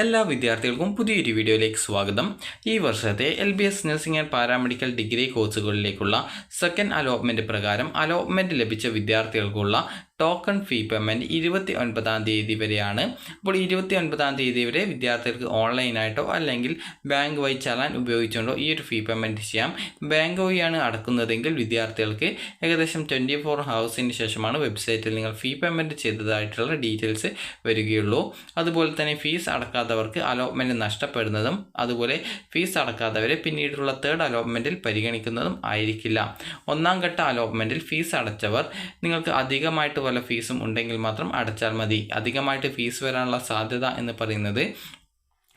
എല്ലാ വിദ്യാർത്ഥികൾക്കും പുതിയൊരു വീഡിയോയിലേക്ക് സ്വാഗതം. ഈ വർഷത്തെ LBS nursing and paramedical degree കോഴ്സുകളിലേക്കുള്ള സെക്കൻഡ് അലോട്ട്മെൻറ്റ് പ്രകാരം അലോട്ട്മെൻറ്റ് ലഭിച്ച വിദ്യാർത്ഥികൾക്കുള്ള ടോക്കൺ ഫീ പേയ്മെൻറ്റ് 29-ാം തീയതി വരെയാണ്. അപ്പോൾ 29-ാം തീയതി വരെ വിദ്യാർത്ഥികൾക്ക് ഓൺലൈനായിട്ടോ അല്ലെങ്കിൽ ബാങ്ക് വഴി ചലാൻ ഉപയോഗിച്ചുകൊണ്ടോ ഈ ഒരു ഫീ പേയ്മെൻറ്റ് ചെയ്യാം. ബാങ്ക് വഴിയാണ് അടക്കുന്നതെങ്കിൽ വിദ്യാർത്ഥികൾക്ക് ഏകദേശം 24 ഹവേഴ്സിന് ശേഷമാണ് വെബ്സൈറ്റിൽ നിങ്ങൾ ഫീ പേയ്മെൻറ്റ് ചെയ്തതായിട്ടുള്ള ഡീറ്റെയിൽസ് വരികയുള്ളൂ. അതുപോലെ തന്നെ ഫീസ് അടക്കാത്തവർക്ക് അലോട്ട്മെൻറ്റ് നഷ്ടപ്പെടുന്നതും അതുപോലെ ഫീസ് അടക്കാത്തവരെ പിന്നീടുള്ള തേർഡ് അലോട്ട്മെൻറ്റിൽ പരിഗണിക്കുന്നതും ആയിരിക്കില്ല. ഒന്നാം ഘട്ട അലോട്ട്മെൻറ്റിൽ ഫീസ് അടച്ചവർ നിങ്ങൾക്ക് അധികമായിട്ട് വല്ല ഫീസും ഉണ്ടെങ്കിൽ മാത്രം അടച്ചാൽ മതി. അധികമായിട്ട് ഫീസ് വരാനുള്ള സാധ്യത എന്ന് പറയുന്നത്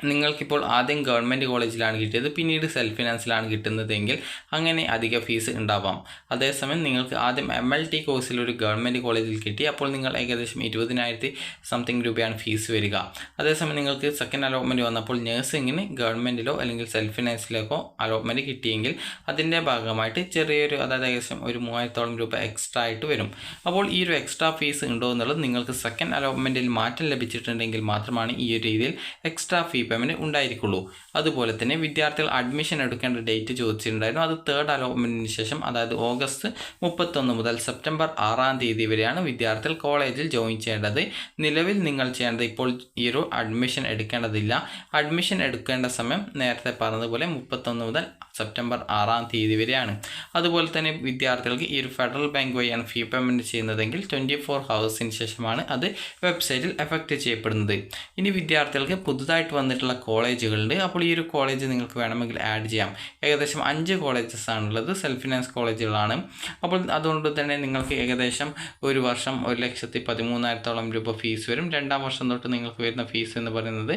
നിങ്ങൾക്കിപ്പോൾ ആദ്യം ഗവൺമെൻറ് കോളേജിലാണ് കിട്ടിയത്, പിന്നീട് സെൽഫ് ഫിനാൻസിലാണ് കിട്ടുന്നതെങ്കിൽ അങ്ങനെ അധിക ഫീസ് ഉണ്ടാവാം. അതേസമയം നിങ്ങൾക്ക് ആദ്യം MLT കോഴ്സിൽ ഒരു ഗവൺമെൻറ് കോളേജിൽ കിട്ടി, അപ്പോൾ നിങ്ങൾ ഏകദേശം 20,000 സംതിങ് രൂപയാണ് ഫീസ് വരിക. അതേസമയം നിങ്ങൾക്ക് സെക്കൻഡ് അലോട്ട്മെൻറ്റ് വന്നപ്പോൾ നഴ്സിങ്ങിന് ഗവൺമെൻറ്റിലോ അല്ലെങ്കിൽ സെൽഫ് ഫിനാൻസിലേക്കോ അലോട്ട്മെൻറ്റ് കിട്ടിയെങ്കിൽ അതിൻ്റെ ഭാഗമായിട്ട് ചെറിയൊരു അതായത് ഏകദേശം ഒരു 3,000 രൂപ എക്സ്ട്രാ ആയിട്ട് വരും. അപ്പോൾ ഈ ഒരു എക്സ്ട്രാ ഫീസ് ഉണ്ടോ എന്നുള്ളത് നിങ്ങൾക്ക് സെക്കൻഡ് അലോട്ട്മെൻറ്റിൽ മാറ്റം ലഭിച്ചിട്ടുണ്ടെങ്കിൽ മാത്രമാണ് ഈ ഒരു രീതിയിൽ എക്സ്ട്രാ ഫീ പേയ്മെൻറ്റ് ഉണ്ടായിരിക്കുള്ളൂ. അതുപോലെ തന്നെ വിദ്യാർത്ഥികൾ അഡ്മിഷൻ എടുക്കേണ്ട ഡേറ്റ് ചോദിച്ചിട്ടുണ്ടായിരുന്നു. അത് തേർഡ് അലോട്ട്മെൻറ്റിന് ശേഷം അതായത് ഓഗസ്റ്റ് 31 മുതൽ സെപ്റ്റംബർ 6-ാം തീയതി വരെയാണ് വിദ്യാർത്ഥികൾ കോളേജിൽ ജോയിൻ ചെയ്യേണ്ടത്. നിലവിൽ നിങ്ങൾ ചെയ്യേണ്ടത് ഇപ്പോൾ ഈ ഒരു അഡ്മിഷൻ എടുക്കേണ്ടതില്ല. അഡ്മിഷൻ എടുക്കേണ്ട സമയം നേരത്തെ പറഞ്ഞതുപോലെ 31 മുതൽ സെപ്റ്റംബർ 6-ാം തീയതി വരെയാണ്. അതുപോലെ തന്നെ വിദ്യാർത്ഥികൾക്ക് ഈ ഒരു ഫെഡറൽ ബാങ്ക് വഴിയാണ് ഫീ പേയ്മെൻറ്റ് ചെയ്യുന്നതെങ്കിൽ 24 ഹവേഴ്സിന് ശേഷമാണ് അത് വെബ്സൈറ്റിൽ എഫക്റ്റ് ചെയ്യപ്പെടുന്നത്. ഇനി വിദ്യാർത്ഥികൾക്ക് പുതുതായിട്ട് വന്നിട്ടുള്ള കോളേജുകളുണ്ട്. അപ്പോൾ ഈ ഒരു കോളേജ് നിങ്ങൾക്ക് വേണമെങ്കിൽ ആഡ് ചെയ്യാം. ഏകദേശം 5 കോളേജസ് ആണുള്ളത്, സെൽഫ് ഫിനാൻസ് കോളേജുകളാണ്. അപ്പോൾ അതുകൊണ്ട് തന്നെ നിങ്ങൾക്ക് ഏകദേശം ഒരു വർഷം 1,13,000 രൂപ ഫീസ് വരും. രണ്ടാം വർഷം തൊട്ട് നിങ്ങൾക്ക് വരുന്ന ഫീസ് എന്ന് പറയുന്നത്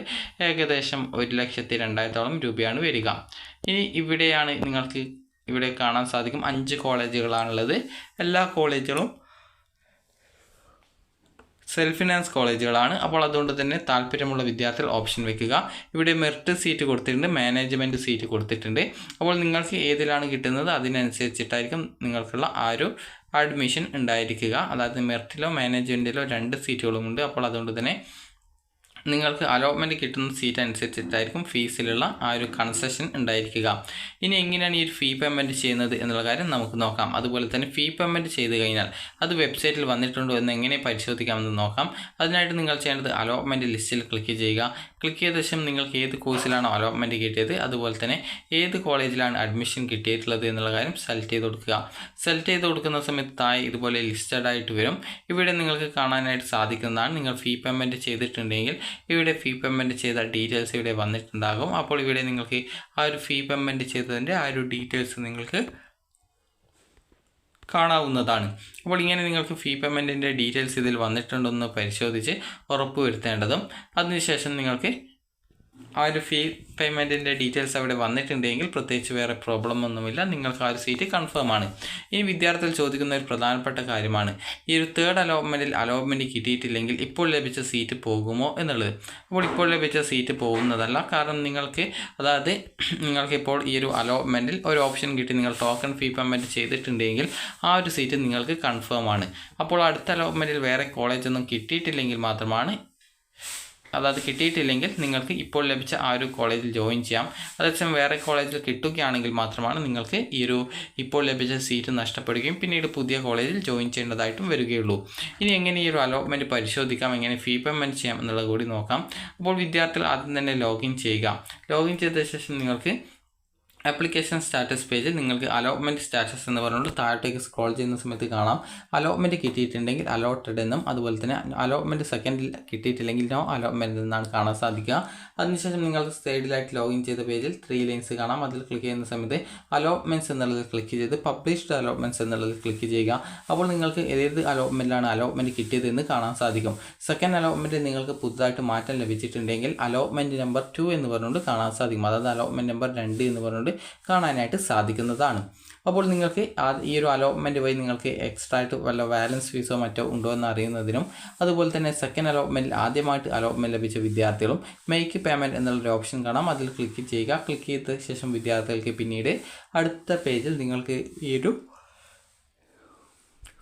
ഏകദേശം 1,02,000 രൂപയാണ് വരിക. ഇനി ഇവിടെയാണ് നിങ്ങൾക്ക് ഇവിടെ കാണാൻ സാധിക്കും 5 കോളേജുകളാണുള്ളത്. എല്ലാ കോളേജുകളും സെൽഫ് ഫിനാൻസ് കോളേജുകളാണ്. അപ്പോൾ അതുകൊണ്ട് തന്നെ താല്പര്യമുള്ള വിദ്യാർത്ഥികൾ ഓപ്ഷൻ വെക്കുക. ഇവിടെ മെറിറ്റ് സീറ്റ് കൊടുത്തിട്ടുണ്ട്, മാനേജ്മെൻറ്റ് സീറ്റ് കൊടുത്തിട്ടുണ്ട്. അപ്പോൾ നിങ്ങൾക്ക് ഏതിലാണ് കിട്ടുന്നത് അതിനനുസരിച്ചിട്ടായിരിക്കും നിങ്ങൾക്കുള്ള ആ ഒരു അഡ്മിഷൻ ഉണ്ടായിരിക്കുക. അതായത് മെറിറ്റിലോ മാനേജ്മെൻറ്റിലോ 2 സീറ്റുകളുമുണ്ട്. അപ്പോൾ അതുകൊണ്ട് തന്നെ നിങ്ങൾക്ക് അലോട്ട്മെൻറ്റ് കിട്ടുന്ന സീറ്റ് അനുസരിച്ചിട്ടായിരിക്കും ഫീസിലുള്ള ആ ഒരു കൺസെഷൻ ഉണ്ടായിരിക്കുക. ഇനി എങ്ങനെയാണ് ഈ ഒരു ഫീ പേയ്മെൻറ്റ് ചെയ്യുന്നത് എന്നുള്ള കാര്യം നമുക്ക് നോക്കാം. അതുപോലെ തന്നെ ഫീ പേയ്മെൻറ്റ് ചെയ്ത് കഴിഞ്ഞാൽ അത് വെബ്സൈറ്റിൽ വന്നിട്ടുണ്ടോ എന്ന് എങ്ങനെ പരിശോധിക്കാമെന്ന് നോക്കാം. അതിനായിട്ട് നിങ്ങൾ ചെയ്യേണ്ടത് അലോട്ട്മെൻറ്റ് ലിസ്റ്റിൽ ക്ലിക്ക് ചെയ്യുക. ക്ലിക്ക് ചെയ്ത ശേഷം നിങ്ങൾക്ക് ഏത് കോഴ്സിലാണോ അലോട്ട്മെൻറ്റ് കിട്ടിയത് അതുപോലെ തന്നെ ഏത് കോളേജിലാണ് അഡ്മിഷൻ കിട്ടിയിട്ടുള്ളത് എന്നുള്ള കാര്യം സെലക്ട് ചെയ്ത് കൊടുക്കുക. സെലക്ട് ചെയ്ത് കൊടുക്കുന്ന സമയത്ത് താഴെ ഇതുപോലെ ലിസ്റ്റഡ് ആയിട്ട് വരും. ഇവിടെ നിങ്ങൾക്ക് കാണാനായിട്ട് സാധിക്കുന്നതാണ്. നിങ്ങൾ ഫീ പേയ്മെൻറ്റ് ചെയ്തിട്ടുണ്ടെങ്കിൽ ഇവിടെ ഫീ പേയ്മെൻറ്റ് ചെയ്ത ഡീറ്റെയിൽസ് ഇവിടെ വന്നിട്ടുണ്ടാകും. അപ്പോൾ ഇവിടെ നിങ്ങൾക്ക് ആ ഒരു ഫീ പേയ്മെൻറ്റ് ചെയ്തതിൻ്റെ ആ ഒരു ഡീറ്റെയിൽസ് നിങ്ങൾക്ക് കാണാവുന്നതാണ്. അപ്പോൾ ഇങ്ങനെ നിങ്ങൾക്ക് ഫീ പേയ്മെൻറ്റിൻ്റെ ഡീറ്റെയിൽസ് ഇതിൽ വന്നിട്ടുണ്ടെന്ന് പരിശോധിച്ച് ഉറപ്പുവരുത്തേണ്ടതും അതിനുശേഷം നിങ്ങൾക്ക് ആ ഒരു ഫീ പേയ്മെൻറ്റിൻ്റെ ഡീറ്റെയിൽസ് അവിടെ വന്നിട്ടുണ്ടെങ്കിൽ പ്രത്യേകിച്ച് വേറെ പ്രോബ്ലം ഒന്നുമില്ല, നിങ്ങൾക്ക് ആ ഒരു സീറ്റ് കൺഫേം ആണ്. ഈ വിദ്യാർത്ഥികൾ ചോദിക്കുന്ന ഒരു പ്രധാനപ്പെട്ട കാര്യമാണ് ഈ ഒരു തേർഡ് അലോട്ട്മെൻറ്റ് കിട്ടിയിട്ടില്ലെങ്കിൽ ഇപ്പോൾ ലഭിച്ച സീറ്റ് പോകുമോ എന്നുള്ളത്. അപ്പോൾ ഇപ്പോൾ ലഭിച്ച സീറ്റ് പോകുന്നതല്ല. കാരണം നിങ്ങൾക്ക് ഇപ്പോൾ ഈ ഒരു അലോട്ട്മെൻറ്റിൽ ഒരു ഓപ്ഷൻ കിട്ടി, നിങ്ങൾ ടോക്കൺ ഫീ പേയ്മെൻറ്റ് ചെയ്തിട്ടുണ്ടെങ്കിൽ ആ ഒരു സീറ്റ് നിങ്ങൾക്ക് കൺഫേം ആണ്. അപ്പോൾ അടുത്ത അലോട്ട്മെൻറ്റിൽ വേറെ കോളേജൊന്നും കിട്ടിയിട്ടില്ലെങ്കിൽ കിട്ടിയിട്ടില്ലെങ്കിൽ നിങ്ങൾക്ക് ഇപ്പോൾ ലഭിച്ച ആ ഒരു കോളേജിൽ ജോയിൻ ചെയ്യാം. അതേസമയം വേറെ കോളേജിൽ കിട്ടുകയാണെങ്കിൽ മാത്രമാണ് നിങ്ങൾക്ക് ഈ ഒരു ഇപ്പോൾ ലഭിച്ച സീറ്റ് നഷ്ടപ്പെടുകയും പിന്നീട് പുതിയ കോളേജിൽ ജോയിൻ ചെയ്യേണ്ടതായിട്ടും വരികയുള്ളൂ. ഇനി എങ്ങനെ ഈ ഒരു അലോട്ട്മെൻറ്റ് പരിശോധിക്കാം, എങ്ങനെ ഫീ പേയ്മെൻറ്റ് ചെയ്യാം എന്നുള്ളത് കൂടി നോക്കാം. അപ്പോൾ വിദ്യാർത്ഥികൾ ആദ്യം തന്നെ ലോഗിൻ ചെയ്യുക. ലോഗിൻ ചെയ്ത ശേഷം നിങ്ങൾക്ക് ആപ്ലിക്കേഷൻ സ്റ്റാറ്റസ് പേജിൽ നിങ്ങൾക്ക് അലോട്ട്മെൻറ്റ് സ്റ്റാറ്റസ് എന്ന് പറഞ്ഞുകൊണ്ട് താഴത്തേക്ക് സ്ക്രോൾ ചെയ്യുന്ന സമയത്ത് കാണാം അലോട്ട്മെൻറ്റ് കിട്ടിയിട്ടുണ്ടെങ്കിൽ അലോട്ടഡ് എന്നും അതുപോലെ തന്നെ അലോട്ട്മെൻറ്റ് സെക്കൻഡിൽ കിട്ടിയിട്ടില്ലെങ്കിൽ നോ അലോട്ട്മെൻറ്റ് എന്നാണ് കാണാൻ സാധിക്കുക. അതിനുശേഷം നിങ്ങൾ സൈഡിലായിട്ട് ലോഗിൻ ചെയ്ത പേജിൽ 3 ലൈൻസ് കാണാം. അതിൽ ക്ലിക്ക് ചെയ്യുന്ന സമയത്ത് അലോട്ട്മെൻറ്റ്സ് എന്നുള്ളതിൽ ക്ലിക്ക് ചെയ്ത് പബ്ലിഷ്ഡ് അലോട്ട്മെൻറ്റ്സ് എന്നുള്ളതിൽ ക്ലിക്ക് ചെയ്യുക. അപ്പോൾ നിങ്ങൾക്ക് ഏത് അലോട്ട്മെൻറ്റിലാണ് അലോട്ട്മെൻറ്റ് കിട്ടിയത് എന്ന് കാണാൻ സാധിക്കും. സെക്കൻഡ് അലോട്ട്മെൻറ്റ് നിങ്ങൾക്ക് പുതുതായിട്ട് മാറ്റം ലഭിച്ചിട്ടുണ്ടെങ്കിൽ അലോട്ട്മെൻറ്റ് നമ്പർ 2 എന്ന് പറഞ്ഞുകൊണ്ട് കാണാൻ സാധിക്കും. അതായത് അലോട്ട്മെൻറ്റ് നമ്പർ 2 എന്ന് പറഞ്ഞുകൊണ്ട് കാണാനായിട്ട് സാധിക്കുന്നതാണ്. അപ്പോൾ നിങ്ങൾക്ക് ഈ ഒരു അലോട്ട്മെൻറ്റ് വഴി നിങ്ങൾക്ക് എക്സ്ട്രാ ആയിട്ട് വല്ല ബാലൻസ് ഫീസോ മറ്റോ ഉണ്ടോ എന്ന് അറിയുന്നതിനും അതുപോലെ തന്നെ സെക്കൻഡ് അലോട്ട്മെൻറ്റിൽ ആദ്യമായിട്ട് അലോട്ട്മെൻറ്റ് ലഭിച്ച വിദ്യാർത്ഥികളും മേക്ക് പേയ്മെൻറ്റ് എന്നുള്ളൊരു ഓപ്ഷൻ കാണാം. അതിൽ ക്ലിക്ക് ചെയ്യുക. ക്ലിക്ക് ചെയ്ത ശേഷം വിദ്യാർത്ഥികൾക്ക് പിന്നീട് അടുത്ത പേജിൽ നിങ്ങൾക്ക് ഈ ഒരു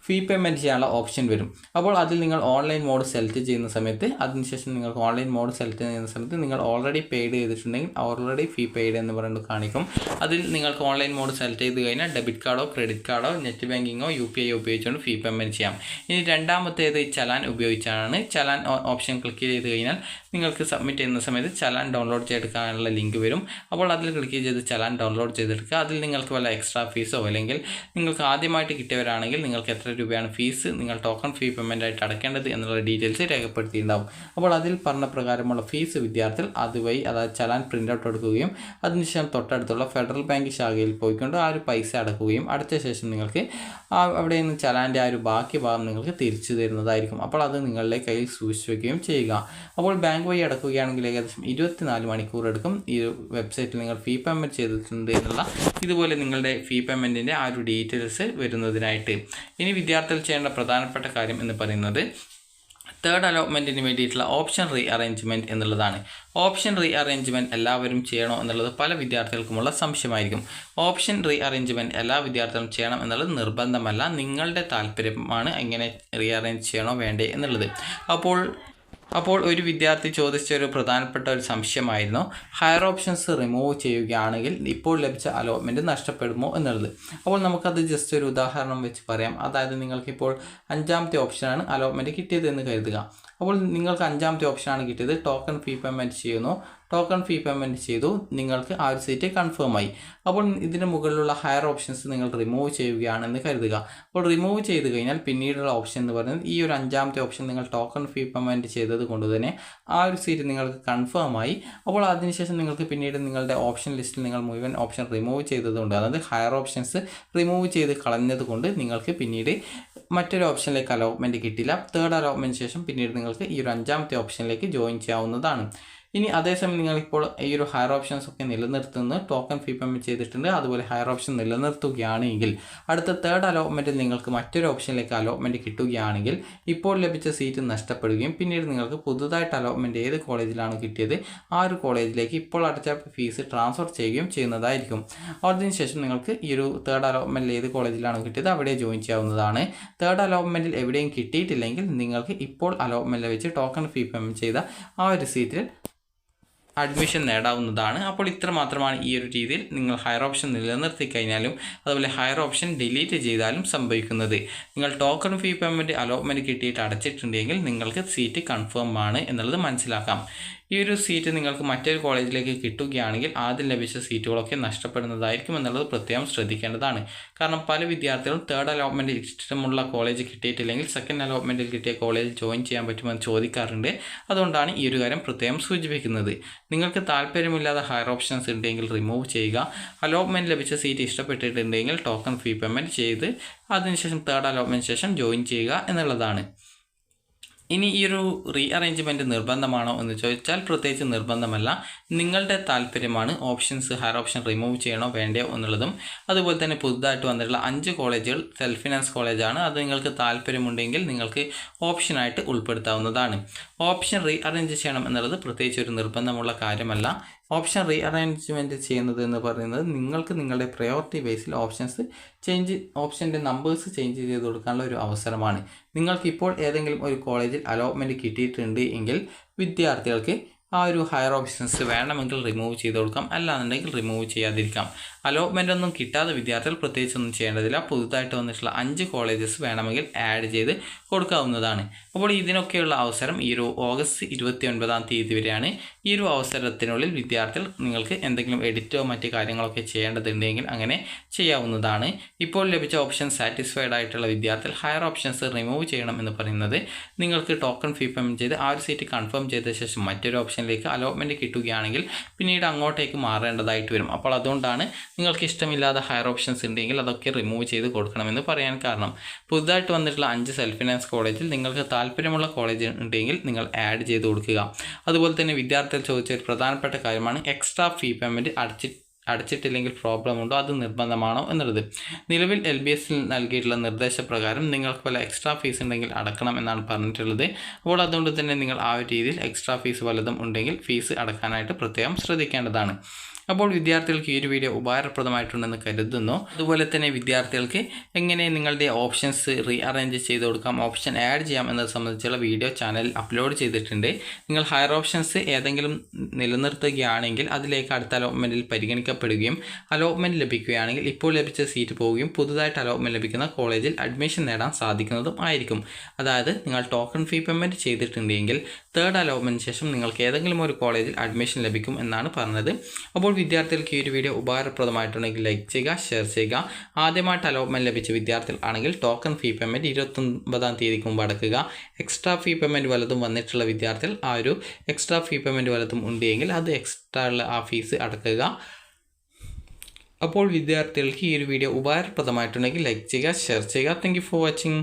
ഫീ പേയ്മെൻറ്റ് ചെയ്യാനുള്ള ഓപ്ഷൻ വരും. അപ്പോൾ അതിൽ നിങ്ങൾ ഓൺലൈൻ മോഡ് സെലക്ട് ചെയ്യുന്ന സമയത്ത് അതിനുശേഷം നിങ്ങൾക്ക് ഓൺലൈൻ മോഡ് സെലക്ട് ചെയ്യുന്ന സമയത്ത് നിങ്ങൾ ഓൾറെഡി പെയ്ഡ് ചെയ്തിട്ടുണ്ടെങ്കിൽ ഓൾറെഡി ഫീ പെയ്ഡ് എന്ന് പറഞ്ഞിട്ട് കാണിക്കും. അതിൽ നിങ്ങൾക്ക് ഓൺലൈൻ മോഡ് സെലക്ട് ചെയ്ത് കഴിഞ്ഞാൽ ഡെബിറ്റ് കാർഡോ ക്രെഡിറ്റ് കാർഡോ നെറ്റ് ബാങ്കിങ്ങോ UPI ഉപയോഗിച്ചുകൊണ്ട് ഫീ പേയ്മെൻറ്റ് ചെയ്യാം. ഇനി രണ്ടാമത്തേത് ചലാൻ ഉപയോഗിച്ചാണ്. ചലാൻ ഓപ്ഷൻ ക്ലിക്ക് ചെയ്ത് കഴിഞ്ഞാൽ നിങ്ങൾക്ക് സബ്മിറ്റ് ചെയ്യുന്ന സമയത്ത് ചലാൻ ഡൗൺലോഡ് ചെയ്തെടുക്കാനുള്ള ലിങ്ക് വരും. അപ്പോൾ അതിൽ ക്ലിക്ക് ചെയ്ത് ചലാൻ ഡൗൺലോഡ് ചെയ്തെടുക്കുക. അതിൽ നിങ്ങൾക്ക് വല്ല എക്സ്ട്രാ ഫീസോ അല്ലെങ്കിൽ നിങ്ങൾക്ക് ആദ്യമായിട്ട് കിട്ടിയവരാണെങ്കിൽ നിങ്ങൾക്ക് എത്ര രൂപയാണ് ഫീസ് നിങ്ങൾ ടോക്കൺ ഫീ പേയ്മെൻ്റ് ആയിട്ട് അടയ്ക്കേണ്ടത് എന്നുള്ള ഡീറ്റെയിൽസ് രേഖപ്പെടുത്തിയിട്ടുണ്ടാവും. അപ്പോൾ അതിൽ പറഞ്ഞ പ്രകാരമുള്ള ഫീസ് വിദ്യാർത്ഥികൾ അതുവഴി അതായത് ചലാൻ പ്രിൻ്റ് ഔട്ട് എടുക്കുകയും അതിനുശേഷം തൊട്ടടുത്തുള്ള ഫെഡറൽ ബാങ്ക് ശാഖയിൽ പോയിക്കൊണ്ട് ആ ഒരു പൈസ അടക്കുകയും അടുത്ത ശേഷം നിങ്ങൾക്ക് അവിടെ നിന്ന് ചലാൻ്റെ ആ ഒരു ബാക്കി ഭാഗം നിങ്ങൾക്ക് തിരിച്ചു തരുന്നതായിരിക്കും. അപ്പോൾ അത് നിങ്ങളുടെ കയ്യിൽ സൂക്ഷിച്ച് വയ്ക്കുകയും ചെയ്യുക. അപ്പോൾ ബാങ്ക് വഴി അടക്കുകയാണെങ്കിൽ ഏകദേശം 24 മണിക്കൂർ എടുക്കും ഈ വെബ്സൈറ്റിൽ നിങ്ങൾ ഫീ പേയ്മെൻറ്റ് ചെയ്തിട്ടുണ്ട് എന്നുള്ള ഇതുപോലെ നിങ്ങളുടെ ഫീ പേയ്മെൻറ്റിൻ്റെ ആ ഒരു ഡീറ്റെയിൽസ് വരുന്നതിനായിട്ട്. ഇനി വിദ്യാർത്ഥികൾ ചെയ്യേണ്ട പ്രധാനപ്പെട്ട കാര്യം എന്ന് പറയുന്നത് തേർഡ് അലോട്ട്മെൻറ്റിന് വേണ്ടിയിട്ടുള്ള ഓപ്ഷൻ റീ അറേഞ്ച്മെൻറ്റ് എന്നുള്ളതാണ്. ഓപ്ഷൻ റീ അറേഞ്ച്മെൻറ്റ് എല്ലാവരും ചെയ്യണോ എന്നുള്ളത് പല വിദ്യാർത്ഥികൾക്കുമുള്ള സംശയമായിരിക്കും. ഓപ്ഷൻ റീ അറേഞ്ച്മെൻറ്റ് എല്ലാ വിദ്യാർത്ഥികളും ചെയ്യണം എന്നുള്ളത് നിർബന്ധമല്ല. നിങ്ങളുടെ താല്പര്യമാണ് എങ്ങനെ റീ അറേഞ്ച് ചെയ്യണോ വേണ്ടേ എന്നുള്ളത്. അപ്പോൾ ഒരു വിദ്യാർത്ഥി ചോദിച്ച ഒരു പ്രധാനപ്പെട്ട ഒരു സംശയമായിരുന്നു ഹയർ ഓപ്ഷൻസ് റിമൂവ് ചെയ്യുകയാണെങ്കിൽ ഇപ്പോൾ ലഭിച്ച അലോട്ട്മെൻറ്റ് നഷ്ടപ്പെടുമോ എന്നുള്ളത്. അപ്പോൾ നമുക്കത് ജസ്റ്റ് ഒരു ഉദാഹരണം വെച്ച് പറയാം. അതായത് നിങ്ങൾക്കിപ്പോൾ 5ാമത്തെ ഓപ്ഷനാണ് അലോട്ട്മെൻറ്റ് കിട്ടിയത് എന്ന് കരുതുക. അപ്പോൾ നിങ്ങൾക്ക് 5ാമത്തെ ഓപ്ഷനാണ് കിട്ടിയത്. ടോക്കൺ ഫീ പേയ്മെൻറ്റ് ചെയ്യുന്നു. ടോക്കൺ ഫീ പേയ്മെൻറ്റ് ചെയ്തു. നിങ്ങൾക്ക് ആ ഒരു സീറ്റ് കൺഫേം ആയി. അപ്പോൾ ഇതിന് മുകളിലുള്ള ഹയർ ഓപ്ഷൻസ് നിങ്ങൾ റിമൂവ് ചെയ്യുകയാണെന്ന് കരുതുക. അപ്പോൾ റിമൂവ് ചെയ്ത് കഴിഞ്ഞാൽ പിന്നീടുള്ള ഓപ്ഷൻ എന്ന് പറയുന്നത് ഈ ഒരു 5ാമത്തെ ഓപ്ഷൻ നിങ്ങൾ ടോക്കൺ ഫീ പേയ്മെൻറ്റ് ചെയ്തത് കൊണ്ട് തന്നെ ആ ഒരു സീറ്റ് നിങ്ങൾക്ക് കൺഫേം ആയി. അപ്പോൾ അതിനുശേഷം നിങ്ങൾക്ക് പിന്നീട് നിങ്ങളുടെ ഓപ്ഷൻ ലിസ്റ്റിൽ നിങ്ങൾ മുഴുവൻ ഓപ്ഷൻ റിമൂവ് ചെയ്തതുകൊണ്ട് അതായത് ഹയർ ഓപ്ഷൻസ് റിമൂവ് ചെയ്ത് കളഞ്ഞത് കൊണ്ട് നിങ്ങൾക്ക് പിന്നീട് മറ്റൊരു ഓപ്ഷനിലേക്ക് അലോട്ട്മെൻറ്റ് കിട്ടില്ല. തേർഡ് അലോട്ട്മെൻറ്റ് ശേഷം പിന്നീട് നിങ്ങൾക്ക് ഈ ഒരു 5ാമത്തെ ഓപ്ഷനിലേക്ക് ജോയിൻ ചെയ്യാവുന്നതാണ്. ഇനി അതേസമയം നിങ്ങളിപ്പോൾ ഈ ഒരു ഹയർ ഓപ്ഷൻസ് ഒക്കെ നിലനിർത്തുന്ന ടോക്കൺ ഫീ പേയ്മെൻറ്റ് ചെയ്തിട്ടുണ്ട് അതുപോലെ ഹയർ ഓപ്ഷൻ നിലനിർത്തുകയാണെങ്കിൽ അടുത്ത തേർഡ് അലോട്ട്മെൻറ്റിൽ നിങ്ങൾക്ക് മറ്റൊരു ഓപ്ഷനിലേക്ക് അലോട്ട്മെൻറ്റ് കിട്ടുകയാണെങ്കിൽ ഇപ്പോൾ ലഭിച്ച സീറ്റ് നഷ്ടപ്പെടുകയും പിന്നീട് നിങ്ങൾക്ക് പുതുതായിട്ട് അലോട്ട്മെൻറ്റ് ഏത് കോളേജിലാണ് കിട്ടിയത് ആ ഒരു കോളേജിലേക്ക് ഇപ്പോൾ അടച്ച ഫീസ് ട്രാൻസ്ഫർ ചെയ്യുകയും ചെയ്യുന്നതായിരിക്കും. അതിനുശേഷം നിങ്ങൾക്ക് ഈ ഒരു തേർഡ് അലോട്ട്മെൻറ്റിൽ ഏത് കോളേജിലാണ് കിട്ടിയത് അവിടെ ജോയിൻ ചെയ്യാവുന്നതാണ്. തേർഡ് അലോട്ട്മെൻറ്റിൽ എവിടെയും കിട്ടിയിട്ടില്ലെങ്കിൽ നിങ്ങൾക്ക് ഇപ്പോൾ അലോട്ട്മെൻറ്റിൽ വെച്ച് ടോക്കൺ ഫീ പേയ്മെൻറ്റ് ചെയ്ത ആ ഒരു സീറ്റിൽ അഡ്മിഷൻ നേടാവുന്നതാണ്. അപ്പോൾ ഇത്ര മാത്രമാണ് ഈ ഒരു രീതിയിൽ നിങ്ങൾ ഹയർ ഓപ്ഷൻ നിലനിർത്തി കഴിഞ്ഞാലും അതുപോലെ ഹയർ ഓപ്ഷൻ ഡിലീറ്റ് ചെയ്താലും സംഭവിക്കുന്നത്. നിങ്ങൾ ടോക്കൺ ഫീ പേയ്മെൻറ്റ് അലോട്ട്മെൻറ്റ് കിട്ടിയിട്ട് അടച്ചിട്ടുണ്ടെങ്കിൽ നിങ്ങൾക്ക് സീറ്റ് കൺഫേം ആണ് എന്നുള്ളത് മനസ്സിലാക്കാം. ഈ ഒരു സീറ്റ് നിങ്ങൾക്ക് മറ്റൊരു കോളേജിലേക്ക് കിട്ടുകയാണെങ്കിൽ ആദ്യം ലഭിച്ച സീറ്റുകളൊക്കെ നഷ്ടപ്പെടുന്നതായിരിക്കും എന്നുള്ളത് പ്രത്യേകം ശ്രദ്ധിക്കേണ്ടതാണ്. കാരണം പല വിദ്യാർത്ഥികളും തേർഡ് അലോട്ട്മെൻറ്റിൽ ഇഷ്ടമുള്ള കോളേജ് കിട്ടിയിട്ടില്ലെങ്കിൽ സെക്കൻഡ് അലോട്ട്മെൻറ്റിൽ കിട്ടിയ കോളേജിൽ ജോയിൻ ചെയ്യാൻ പറ്റുമെന്ന് ചോദിക്കാറുണ്ട്. അതുകൊണ്ടാണ് ഈ ഒരു കാര്യം പ്രത്യേകം സൂചിപ്പിക്കുന്നത്. നിങ്ങൾക്ക് താല്പര്യമില്ലാതെ ഹയർ ഓപ്ഷൻസ് ഉണ്ടെങ്കിൽ റിമൂവ് ചെയ്യുക. അലോട്ട്മെൻറ്റ് ലഭിച്ച സീറ്റ് ഇഷ്ടപ്പെട്ടിട്ടുണ്ടെങ്കിൽ ടോക്കൺ ഫീ പേയ്മെൻറ്റ് ചെയ്ത് അതിനുശേഷം തേർഡ് അലോട്ട്മെൻറ്റ് ശേഷം ജോയിൻ ചെയ്യുക എന്നുള്ളതാണ്. ഇനി ഈ ഒരു റീ അറേഞ്ച്മെൻറ്റ് നിർബന്ധമാണോ എന്ന് ചോദിച്ചാൽ പ്രത്യേകിച്ച് നിർബന്ധമല്ല. നിങ്ങളുടെ താല്പര്യമാണ് ഓപ്ഷൻസ് ഹയർ ഓപ്ഷൻ റിമൂവ് ചെയ്യണോ വേണ്ടയോ എന്നുള്ളതും. അതുപോലെ തന്നെ പുതുതായിട്ട് വന്നിട്ടുള്ള 5 കോളേജുകൾ സെൽഫ് ഫിനാൻസ് കോളേജാണ്. അത് നിങ്ങൾക്ക് താല്പര്യമുണ്ടെങ്കിൽ നിങ്ങൾക്ക് ഓപ്ഷനായിട്ട് ഉൾപ്പെടുത്താവുന്നതാണ്. ഓപ്ഷൻ റീ അറേഞ്ച് ചെയ്യണം എന്നുള്ളത് പ്രത്യേകിച്ച് ഒരു നിർബന്ധമുള്ള കാര്യമല്ല. ഓപ്ഷൻ റീ അറേഞ്ച്മെൻറ്റ് ചെയ്യുന്നത് എന്ന് പറയുന്നത് നിങ്ങൾക്ക് നിങ്ങളുടെ പ്രയോറിറ്റി ബേസിൽ ഓപ്ഷൻ്റെ നമ്പേഴ്സ് ചേഞ്ച് ചെയ്ത് കൊടുക്കാനുള്ള ഒരു അവസരമാണ്. നിങ്ങൾക്കിപ്പോൾ ഏതെങ്കിലും ഒരു കോളേജിൽ അലോട്ട്മെൻറ്റ് കിട്ടിയിട്ടുണ്ട് എങ്കിൽ വിദ്യാർത്ഥികൾക്ക് ആ ഒരു ഹയർ ഓപ്ഷൻസ് വേണമെങ്കിൽ റിമൂവ് ചെയ്ത് കൊടുക്കാം, അല്ലാന്നുണ്ടെങ്കിൽ റിമൂവ് ചെയ്യാതിരിക്കാം. അലോട്ട്മെൻ്റ് ഒന്നും കിട്ടാതെ വിദ്യാർത്ഥികൾ പ്രത്യേകിച്ചൊന്നും ചെയ്യേണ്ടതില്ല. പുതുതായിട്ട് വന്നിട്ടുള്ള 5 കോളേജസ് വേണമെങ്കിൽ ആഡ് ചെയ്ത് കൊടുക്കാവുന്നതാണ്. അപ്പോൾ ഇതിനൊക്കെയുള്ള അവസരം ഈ ഒരു ഓഗസ്റ്റ് 29-ാം തീയതി വരെയാണ്. ഈ ഒരു അവസരത്തിനുള്ളിൽ വിദ്യാർത്ഥികൾ നിങ്ങൾക്ക് എന്തെങ്കിലും എഡിറ്റോ മറ്റ് കാര്യങ്ങളൊക്കെ ചെയ്യേണ്ടതുണ്ടെങ്കിൽ അങ്ങനെ ചെയ്യാവുന്നതാണ്. ഇപ്പോൾ ലഭിച്ച ഓപ്ഷൻ സാറ്റിസ്ഫൈഡ് ആയിട്ടുള്ള വിദ്യാർത്ഥികൾ ഹയർ ഓപ്ഷൻസ് റിമൂവ് ചെയ്യണം എന്ന് പറയുന്നത് നിങ്ങൾക്ക് ടോക്കൺ ഫീ പേയ്മെൻറ്റ് ചെയ്ത് ആ ഒരു സീറ്റ് കൺഫേം ചെയ്ത ശേഷം മറ്റൊരു ഓപ്ഷനിലേക്ക് അലോട്ട്മെൻറ്റ് കിട്ടുകയാണെങ്കിൽ പിന്നീട് അങ്ങോട്ടേക്ക് മാറേണ്ടതായിട്ട് വരും. അപ്പോൾ അതുകൊണ്ടാണ് നിങ്ങൾക്ക് ഇഷ്ടമില്ലാതെ ഹയർ ഓപ്ഷൻസ് ഉണ്ടെങ്കിൽ അതൊക്കെ റിമൂവ് ചെയ്ത് കൊടുക്കണമെന്ന് പറയാൻ കാരണം. പുതുതായിട്ട് വന്നിട്ടുള്ള 5 സെൽഫ് ഫിനാൻസ് കോളേജിൽ നിങ്ങൾക്ക് താല്പര്യമുള്ള കോളേജ് ഉണ്ടെങ്കിൽ നിങ്ങൾ ആഡ് ചെയ്ത് കൊടുക്കുക. അതുപോലെ തന്നെ വിദ്യാർത്ഥികൾ ചോദിച്ച ഒരു പ്രധാനപ്പെട്ട കാര്യമാണ് എക്സ്ട്രാ ഫീ പേയ്മെൻറ്റ് അടച്ചിട്ടില്ലെങ്കിൽ പ്രോബ്ലം ഉണ്ടോ, അത് നിർബന്ധമാണോ എന്നുള്ളത്. നിലവിൽ LBS നൽകിയിട്ടുള്ള നിർദ്ദേശപ്രകാരം നിങ്ങൾക്ക് വല്ല എക്സ്ട്രാ ഫീസ് ഉണ്ടെങ്കിൽ അടക്കണം എന്നാണ് പറഞ്ഞിട്ടുള്ളത്. അപ്പോൾ അതുകൊണ്ട് തന്നെ നിങ്ങൾ ആ ഒരു രീതിയിൽ എക്സ്ട്രാ ഫീസ് വല്ലതും ഉണ്ടെങ്കിൽ ഫീസ് അടക്കാനായിട്ട് പ്രത്യേകം ശ്രദ്ധിക്കേണ്ടതാണ്. അപ്പോൾ വിദ്യാർത്ഥികൾക്ക് ഈ ഒരു വീഡിയോ ഉപകാരപ്രദമായിട്ടുണ്ടെന്ന് കരുതുന്നു. അതുപോലെ തന്നെ വിദ്യാർത്ഥികൾക്ക് എങ്ങനെ നിങ്ങളുടെ ഓപ്ഷൻസ് റീഅറേഞ്ച് ചെയ്ത് കൊടുക്കാം, ഓപ്ഷൻ ആഡ് ചെയ്യാം എന്നത് സംബന്ധിച്ചുള്ള വീഡിയോ ചാനലിൽ അപ്ലോഡ് ചെയ്തിട്ടുണ്ട്. നിങ്ങൾ ഹയർ ഓപ്ഷൻസ് ഏതെങ്കിലും നിലനിർത്തുകയാണെങ്കിൽ അതിലേക്ക് അടുത്ത അലോട്ട്മെൻറ്റിൽ പരിഗണിക്കപ്പെടുകയും അലോട്ട്മെൻറ്റ് ലഭിക്കുകയാണെങ്കിൽ ഇപ്പോൾ ലഭിച്ച സീറ്റ് പോവുകയും പുതുതായിട്ട് അലോട്ട്മെൻറ്റ് ലഭിക്കുന്ന കോളേജിൽ അഡ്മിഷൻ നേടാൻ സാധിക്കുന്നതും ആയിരിക്കും. അതായത് നിങ്ങൾ ടോക്കൺ ഫീ പേയ്മെൻറ്റ് ചെയ്തിട്ടുണ്ടെങ്കിൽ തേർഡ് അലോട്ട്മെൻറ്റിന് ശേഷം നിങ്ങൾക്ക് ഏതെങ്കിലും ഒരു കോളേജിൽ അഡ്മിഷൻ ലഭിക്കും എന്നാണ് പറഞ്ഞത്. അപ്പോൾ വിദ്യാർത്ഥികൾക്ക് ഈ ഒരു വീഡിയോ ഉപകാരപ്രദമായിട്ടുണ്ടെങ്കിൽ ലൈക്ക് ചെയ്യുക, ഷെയർ ചെയ്യുക. ആദ്യമായിട്ട് അലോട്ട്മെൻറ്റ് ലഭിച്ച വിദ്യാർത്ഥികൾ ആണെങ്കിൽ ടോക്കൺ ഫീ പേയ്മെൻറ്റ് 29-ാം തീയതിക്ക് മുമ്പ് അടക്കുക. എക്സ്ട്രാ ഫീ പേയ്മെൻറ്റ് വല്ലതും വന്നിട്ടുള്ള വിദ്യാർത്ഥികൾ ആ ഒരു എക്സ്ട്രാ ഫീ പേയ്മെൻറ്റ് വല്ലതും ഉണ്ടെങ്കിൽ അത് എക്സ്ട്രാ ഉള്ള ആ ഫീസ് അടക്കുക. അപ്പോൾ വിദ്യാർത്ഥികൾക്ക് ഈ ഒരു വീഡിയോ ഉപകാരപ്രദമായിട്ടുണ്ടെങ്കിൽ ലൈക്ക് ചെയ്യുക, ഷെയർ ചെയ്യുക. Thank you for watching.